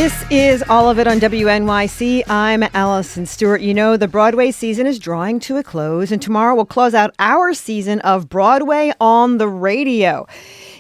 This is all of it on WNYC. I'm Allison Stewart. You know, the Broadway season is drawing to a close, and tomorrow we'll close out our season of Broadway on the Radio.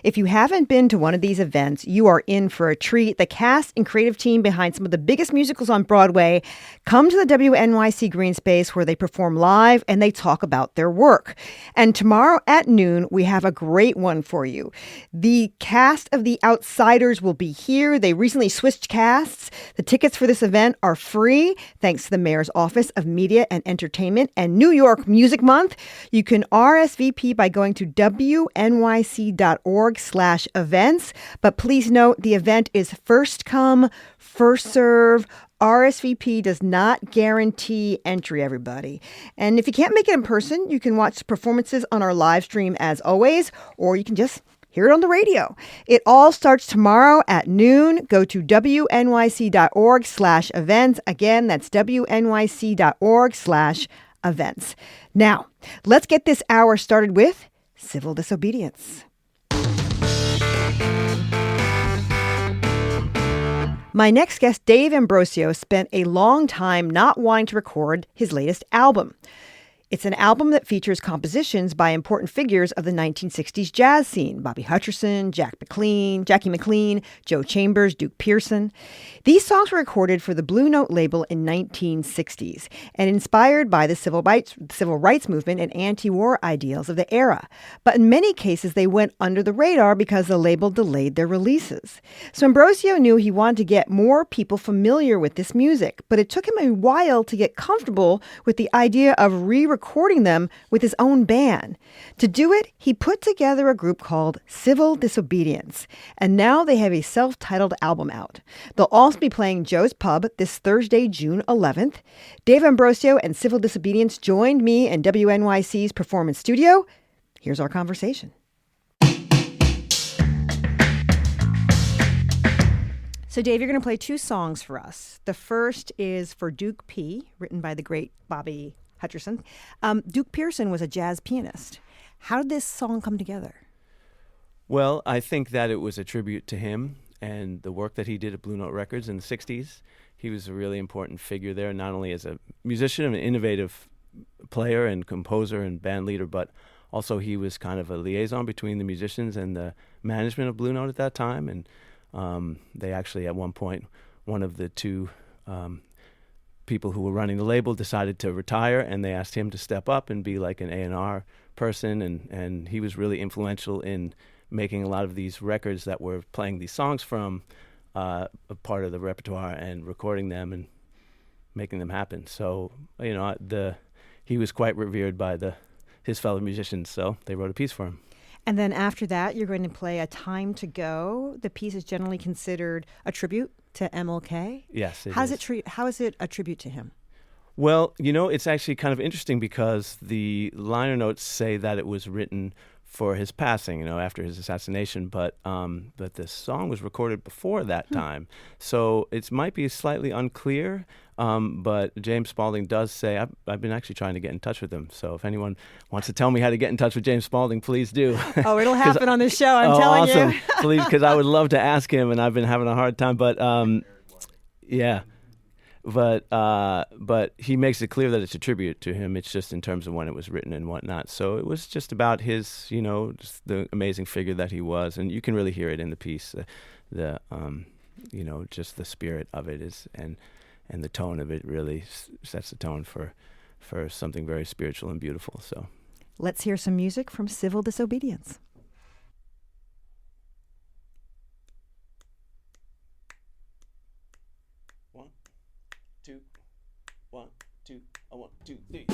If you haven't been to one of these events, you are in for a treat. The cast and creative team behind some of the biggest musicals on Broadway come to the WNYC Green Space where they perform live and they talk about their work. And tomorrow at noon, we have a great one for you. The cast of The Outsiders will be here. They recently switched casts. The tickets for this event are free thanks to the Mayor's Office of Media and Entertainment and New York Music Month. You can RSVP by going to wnyc.org/events. But please note the event is first come, first serve. RSVP does not guarantee entry, everybody. And if you can't make it in person, you can watch performances on our live stream as always, or you can just hear it on the radio. It all starts tomorrow at noon. Go to wnyc.org/events. Again, that's wnyc.org/events. Now, let's get this hour started with Civil Disobedience. My next guest, Dave Ambrosio, spent a long time not wanting to record his latest album. It's an album that features compositions by important figures of the 1960s jazz scene: Bobby Hutcherson, Jackie McLean, Joe Chambers, Duke Pearson. These songs were recorded for the Blue Note label in 1960s and inspired by the civil rights movement and anti-war ideals of the era. But in many cases, they went under the radar because the label delayed their releases. So Ambrosio knew he wanted to get more people familiar with this music, but it took him a while to get comfortable with the idea of re-recording them with his own band. To do it, he put together a group called Civil Disobedience, and now they have a self-titled album out. They'll also be playing Joe's Pub this Thursday, June 11th. Dave Ambrosio and Civil Disobedience joined me in WNYC's Performance Studio. Here's our conversation. So, Dave, you're going to play two songs for us. The first is for Duke P., written by the great Bobby Hutcherson. Duke Pearson was a jazz pianist. How did this song come together? Well, I think that it was a tribute to him and the work that he did at Blue Note Records in the 60s. He was a really important figure there, not only as a musician and an innovative player and composer and band leader, but also he was kind of a liaison between the musicians and the management of Blue Note at that time. And they actually, at one point, one of the two people who were running the label decided to retire, and they asked him to step up and be like an A&R person, and he was really influential in making a lot of these records that we're playing these songs from a part of the repertoire and recording them and making them happen. So, you know, he was quite revered by his fellow musicians, so they wrote a piece for him. And then after that, you're going to play A Time to Go. The piece is generally considered a tribute to MLK. Yes, it is. How is it a tribute to him? Well, you know, it's actually kind of interesting because the liner notes say that it was written for his passing, you know, after his assassination, but the song was recorded before that time. So it might be slightly unclear, but James Spalding does say, I've been actually trying to get in touch with him. So if anyone wants to tell me how to get in touch with James Spalding, please do. Oh, it'll happen on this show, I'm telling awesome. you. Please, because I would love to ask him, and I've been having a hard time. But yeah. But he makes it clear that it's a tribute to him. It's just in terms of when it was written and whatnot. So it was just about his, you know, just the amazing figure that he was, and you can really hear it in the piece. You know, just the spirit of it is, and the tone of it really sets the tone for something very spiritual and beautiful. So let's hear some music from Civil Disobedience. One, two, three.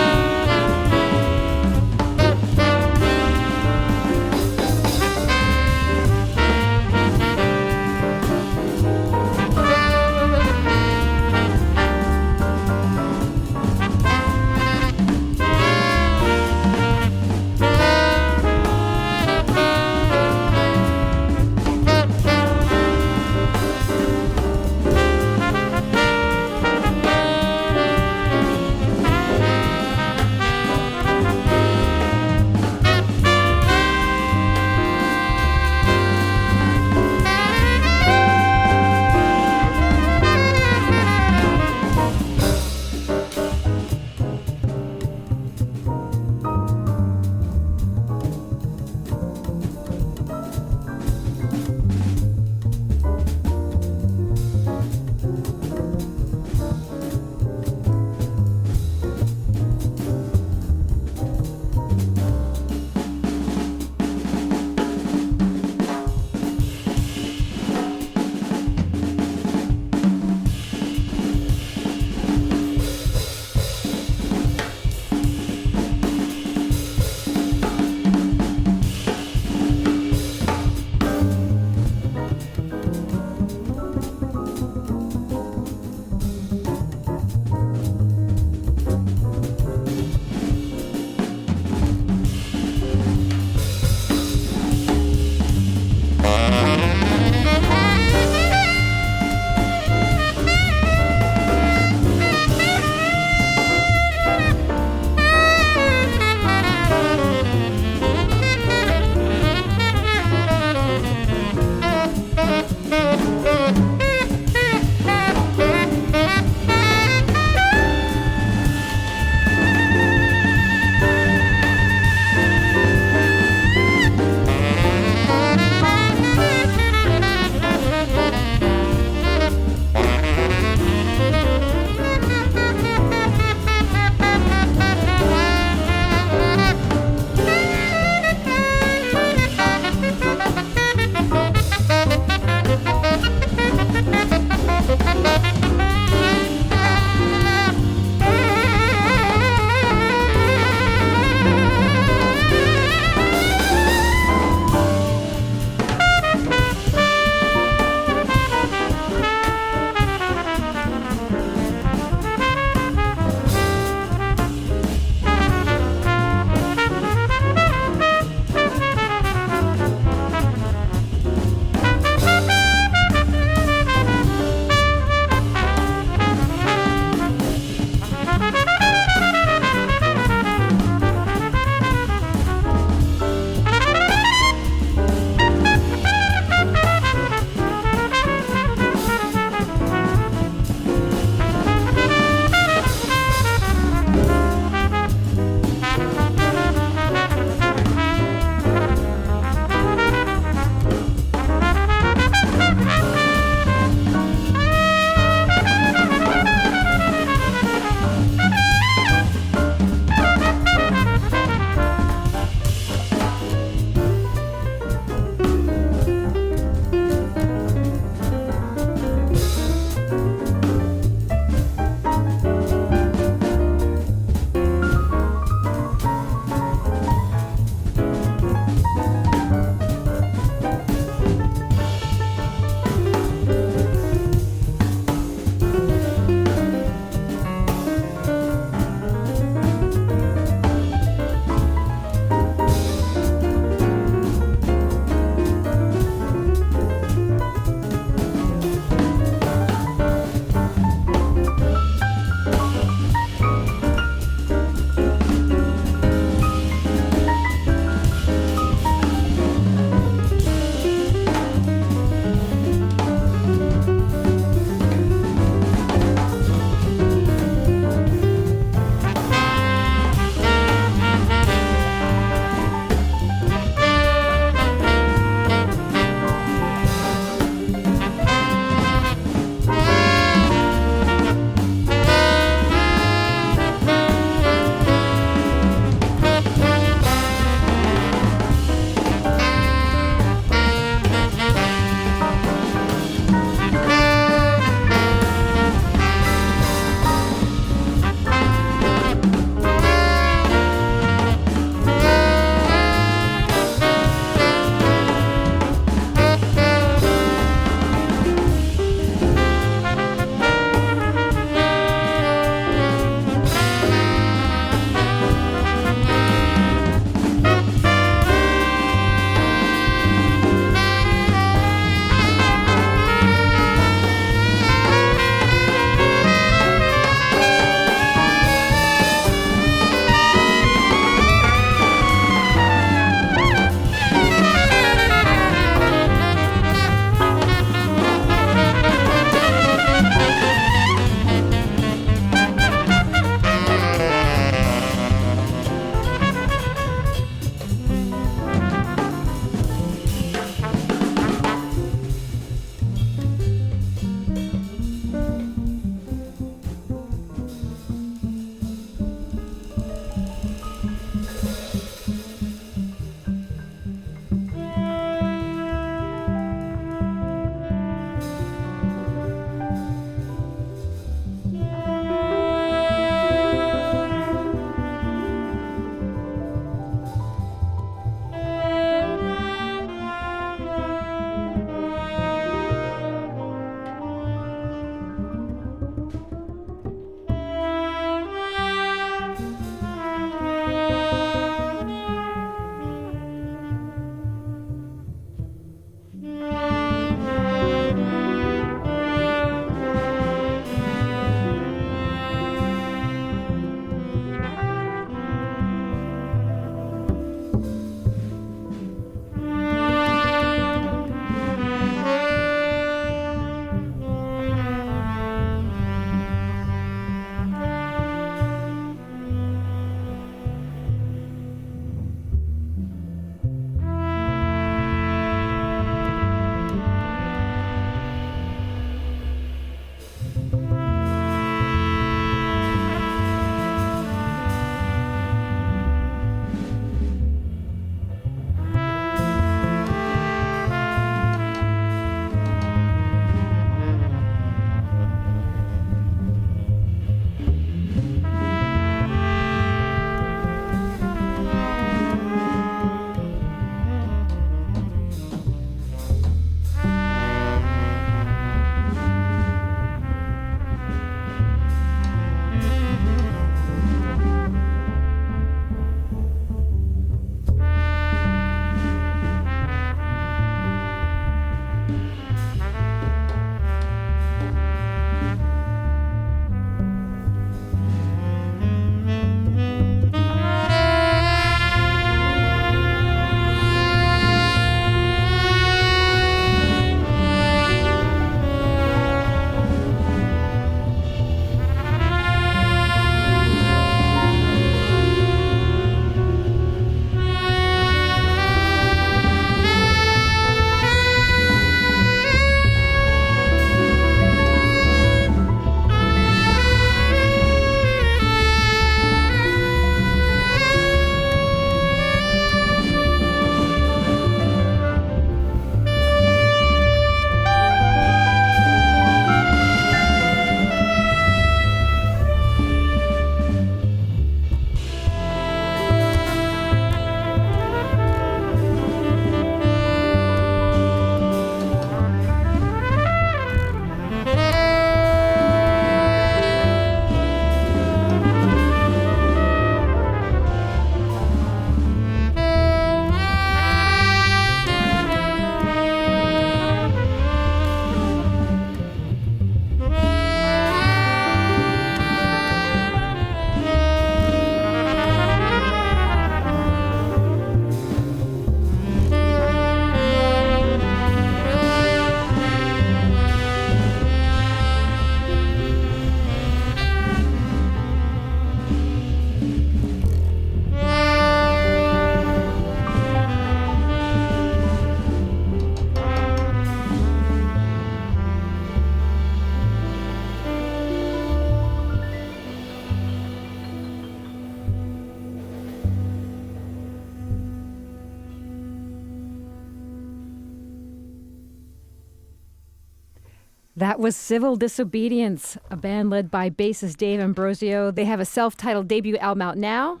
That was Civil Disobedience, a band led by bassist Dave Ambrosio. They have a self-titled debut album out now,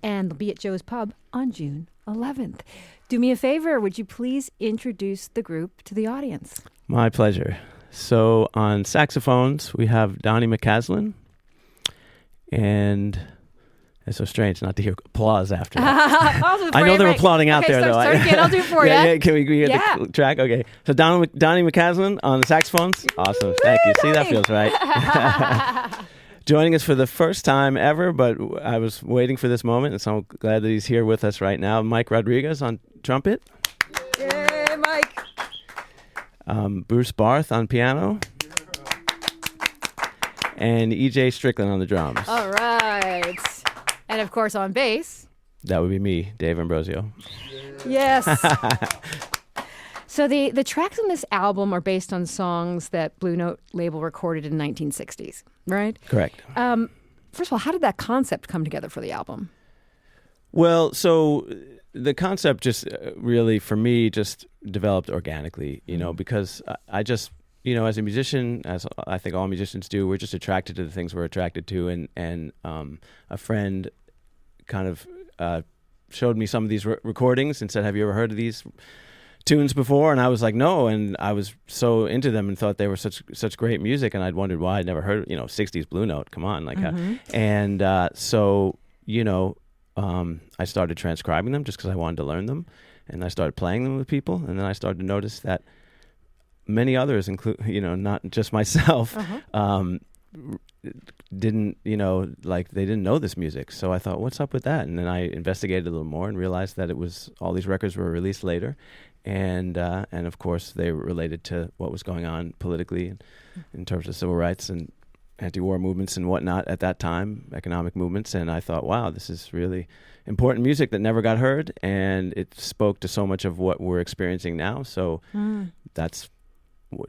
and they'll be at Joe's Pub on June 11th. Do me a favor, would you please introduce the group to the audience? My pleasure. So on saxophones, we have Donnie McCaslin, and it's so strange not to hear applause after that. I know they're applauding out there, though. Start again. I'll do it for you. Yeah, can we get the track? Okay. So Donnie McCaslin on the saxophones. Awesome. Thank you. See, that feels right. Joining us for the first time ever, but I was waiting for this moment, and so I'm glad that he's here with us right now. Mike Rodriguez on trumpet. Yay, Mike. Bruce Barth on piano. And E.J. Strickland on the drums. All right. And, of course, on bass. That would be me, Dave Ambrosio. Yes. So the tracks on this album are based on songs that Blue Note label recorded in the 1960s, right? Correct. First of all, how did that concept come together for the album? Well, so the concept just really, for me, just developed organically, because I just, as a musician, as I think all musicians do, we're just attracted to the things we're attracted to. And a friend kind of showed me some of these recordings and said, have you ever heard of these tunes before? And I was like, no. And I was so into them and thought they were such great music. And I'd wondered why I'd never heard, 60s Blue Note. Come on. So, I started transcribing them just because I wanted to learn them. And I started playing them with people. And then I started to notice that many others, not just myself, didn't, they didn't know this music. So I thought, what's up with that? And then I investigated a little more and realized that all these records were released later. And of course, they were related to what was going on politically in terms of civil rights and anti-war movements and whatnot at that time, economic movements. And I thought, wow, this is really important music that never got heard. And it spoke to so much of what we're experiencing now. So that's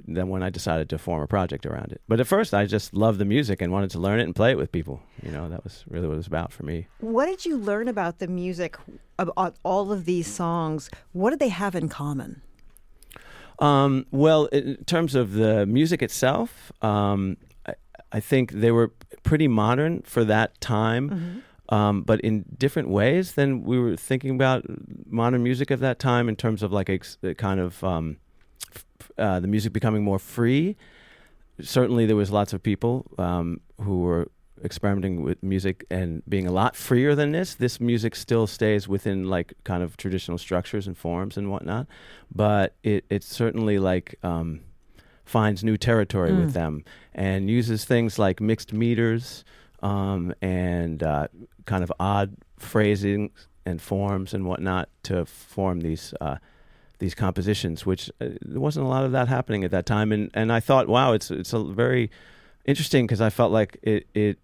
then when I decided to form a project around it. But at first, I just loved the music and wanted to learn it and play it with people. That was really what it was about for me. What did you learn about the music, about all of these songs? What did they have in common? Well, in terms of the music itself, I think they were pretty modern for that time, but in different ways than we were thinking about modern music at that time in terms of like a kind of the music becoming more free. Certainly there was lots of people who were experimenting with music and being a lot freer than this. This music still stays within like kind of traditional structures and forms and whatnot, but it certainly like finds new territory with them and uses things like mixed meters and kind of odd phrasing and forms and whatnot to form these compositions, which there wasn't a lot of that happening at that time. And I thought, wow, it's a very interesting because I felt like it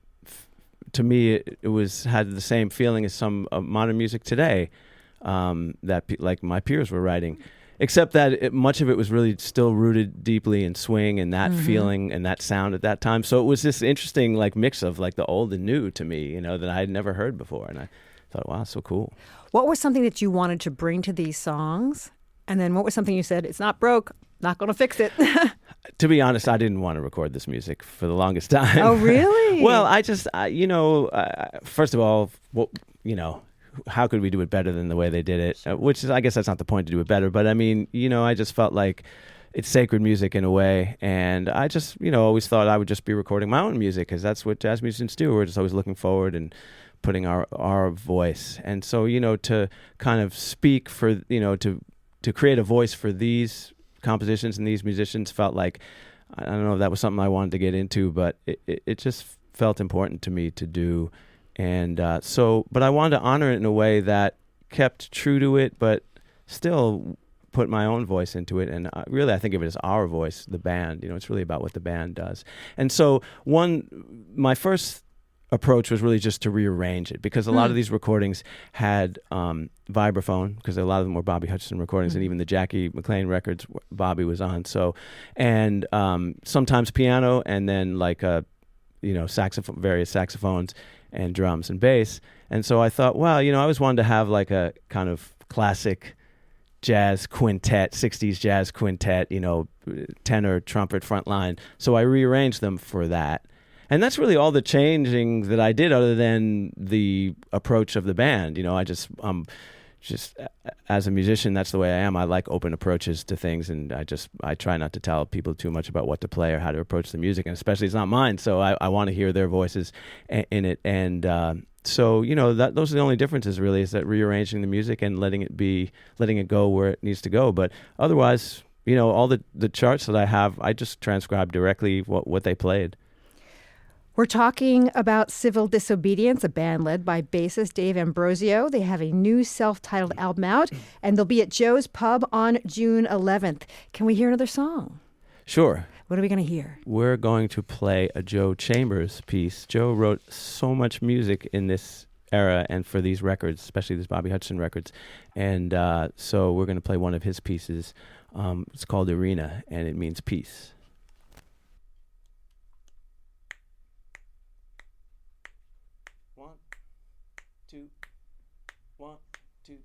to me, it had the same feeling as some modern music today that like my peers were writing, except that much of it was really still rooted deeply in swing and that feeling and that sound at that time. So it was this interesting like mix of like the old and new to me, that I had never heard before. And I thought, wow, so cool. What was something that you wanted to bring to these songs? And then what was something you said, it's not broke, not going to fix it? To be honest, I didn't want to record this music for the longest time. Oh, really? Well, I just, first of all, how could we do it better than the way they did it? Which is, I guess that's not the point to do it better. But I mean, I just felt like it's sacred music in a way. And I just, always thought I would just be recording my own music because that's what jazz musicians do. We're just always looking forward and putting our voice. And so, to kind of speak for, to create a voice for these compositions and these musicians felt like, I don't know if that was something I wanted to get into, but it just felt important to me to do. And but I wanted to honor it in a way that kept true to it, but still put my own voice into it. And really, I think of it as our voice, the band. It's really about what the band does. And so my first approach was really just to rearrange it because a lot of these recordings had vibraphone because a lot of them were Bobby Hutcherson recordings and even the Jackie McLean records Bobby was on. So, and sometimes piano and then like saxophone, various saxophones and drums and bass. And so I thought, well, I always wanted to have like a kind of classic jazz quintet, 60s jazz quintet, tenor, trumpet, front line. So I rearranged them for that. And that's really all the changing that I did, other than the approach of the band. I just as a musician, that's the way I am. I like open approaches to things, and I try not to tell people too much about what to play or how to approach the music, and especially it's not mine. So I want to hear their voices in it. And so those are the only differences really, is that rearranging the music and letting it go where it needs to go. But otherwise, all the charts that I have, I just transcribe directly what they played. We're talking about Civil Disobedience, a band led by bassist Dave Ambrosio. They have a new self-titled album out, and they'll be at Joe's Pub on June 11th. Can we hear another song? Sure. What are we going to hear? We're going to play a Joe Chambers piece. Joe wrote so much music in this era and for these records, especially these Bobby Hutcherson records. And so we're going to play one of his pieces. It's called Arena, and it means peace. One, two, one, two.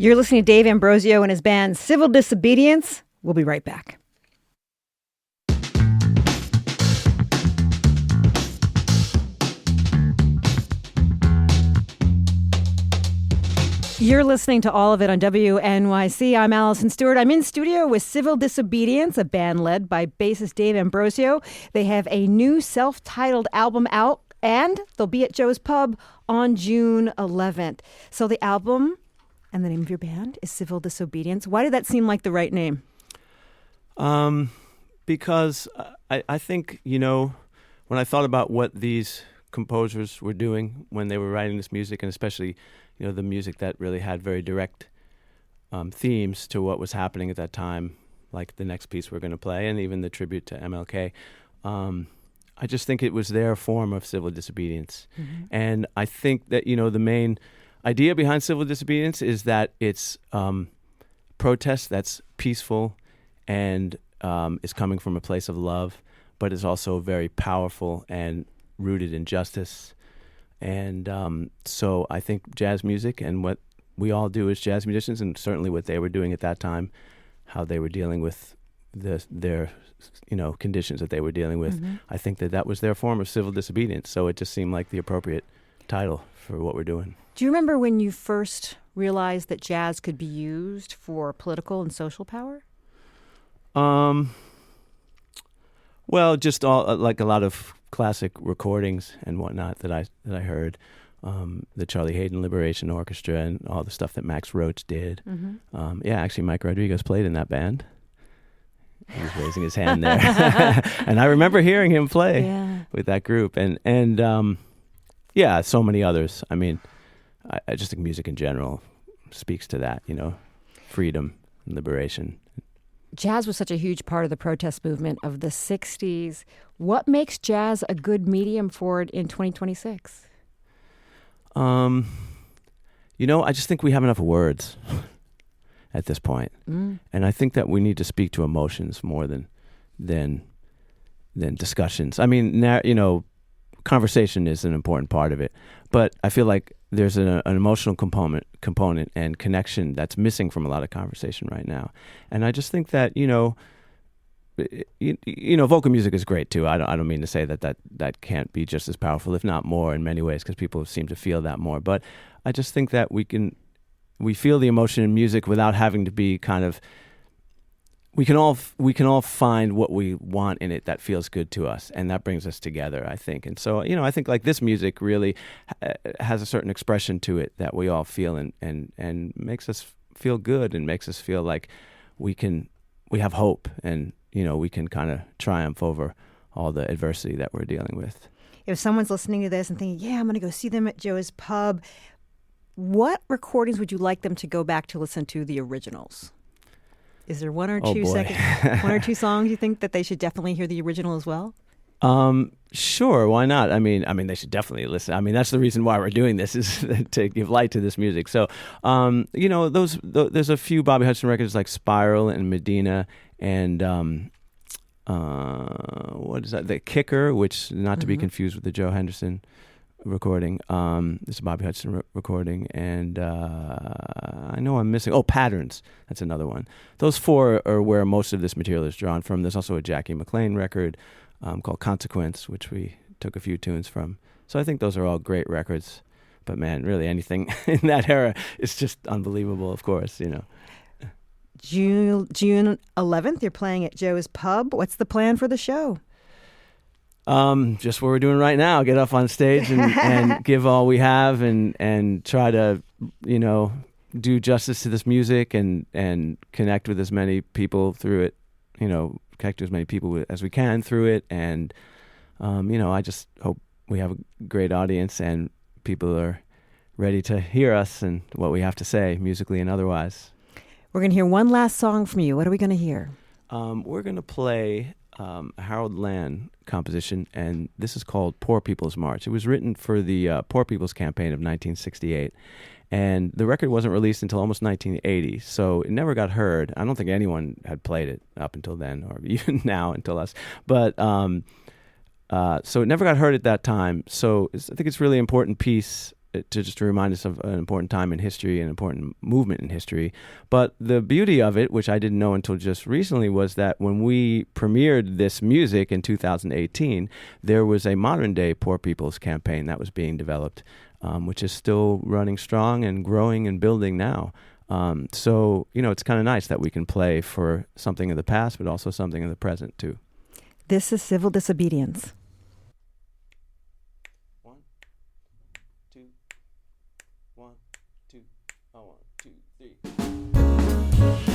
You're listening to Dave Ambrosio and his band Civil Disobedience. We'll be right back. You're listening to all of it on WNYC. I'm Allison Stewart. I'm in studio with Civil Disobedience, a band led by bassist Dave Ambrosio. They have a new self-titled album out, and they'll be at Joe's Pub on June 11th. So the album and the name of your band is Civil Disobedience. Why did that seem like the right name? Because I think, when I thought about what these composers were doing when they were writing this music, and especially the music that really had very direct themes to what was happening at that time, like the next piece we're going to play, and even the tribute to MLK. I just think it was their form of civil disobedience. Mm-hmm. And I think that, the main idea behind civil disobedience is that it's protest that's peaceful and is coming from a place of love, but is also very powerful and rooted in justice. And so I think jazz music and what we all do as jazz musicians, and certainly what they were doing at that time, how they were dealing with their conditions that they were dealing with, mm-hmm. I think that was their form of civil disobedience. So it just seemed like the appropriate title for what we're doing. Do you remember when you first realized that jazz could be used for political and social power? Well, just all like a lot of classic recordings and whatnot that I heard, the Charlie Hayden Liberation Orchestra and all the stuff that Max Roach did. Mm-hmm. Actually, Mike Rodriguez played in that band. He was raising his hand there, and I remember hearing him play with that group, and so many others. I mean, I just think music in general speaks to that, freedom and liberation. Jazz was such a huge part of the protest movement of the 60s. What makes jazz a good medium for it in 2026? I just think we have enough words at this point. And I think that we need to speak to emotions more than discussions. I mean, conversation is an important part of it, but I feel like there's an emotional component and connection that's missing from a lot of conversation right now. And I just think that vocal music is great too. I don't mean to say that can't be just as powerful, if not more, in many ways, because people seem to feel that more. But I just think that we feel the emotion in music without having to be kind of. We can all find what we want in it that feels good to us, and that brings us together, I think. And so, I think like this music really has a certain expression to it that we all feel and makes us feel good and makes us feel like we have hope and, we can kind of triumph over all the adversity that we're dealing with. If someone's listening to this and thinking, I'm going to go see them at Joe's Pub, what recordings would you like them to go back to listen to the originals? Is there one or two songs you think that they should definitely hear the original as well? Sure, why not? I mean, they should definitely listen. I mean, that's the reason why we're doing this, is to give light to this music. So, there's a few Bobby Hutcherson records like Spiral and Medina and what is that? The Kicker, which not to be confused with the Joe Henderson recording. This is a Bobby Hutcherson recording, and I know I'm missing. Oh, Patterns. That's another one. Those four are where most of this material is drawn from. There's also a Jackie McLean record called Consequence, which we took a few tunes from. So I think those are all great records. But man, really anything in that era is just unbelievable, of course, June 11th, you're playing at Joe's Pub. What's the plan for the show? Just what we're doing right now, get up on stage and give all we have and try to, do justice to this music and connect with as many people through it, connect to as many people as we can through it. And, I just hope we have a great audience and people are ready to hear us and what we have to say musically and otherwise. We're going to hear one last song from you. What are we going to hear? We're going to play a Harold Land composition, and this is called Poor People's March. It was written for the Poor People's Campaign of 1968, and the record wasn't released until almost 1980, so it never got heard. I don't think anyone had played it up until then, or even now until us. But so it never got heard at that time. So I think it's a really important piece to remind us of an important time in history, an important movement in history. But the beauty of it, which I didn't know until just recently, was that when we premiered this music in 2018, there was a modern day Poor People's Campaign that was being developed, which is still running strong and growing and building now. So, it's kind of nice that we can play for something of the past, but also something of the present, too. This is Civil Disobedience. 1, 2, 1, 2, 1, 2, 3.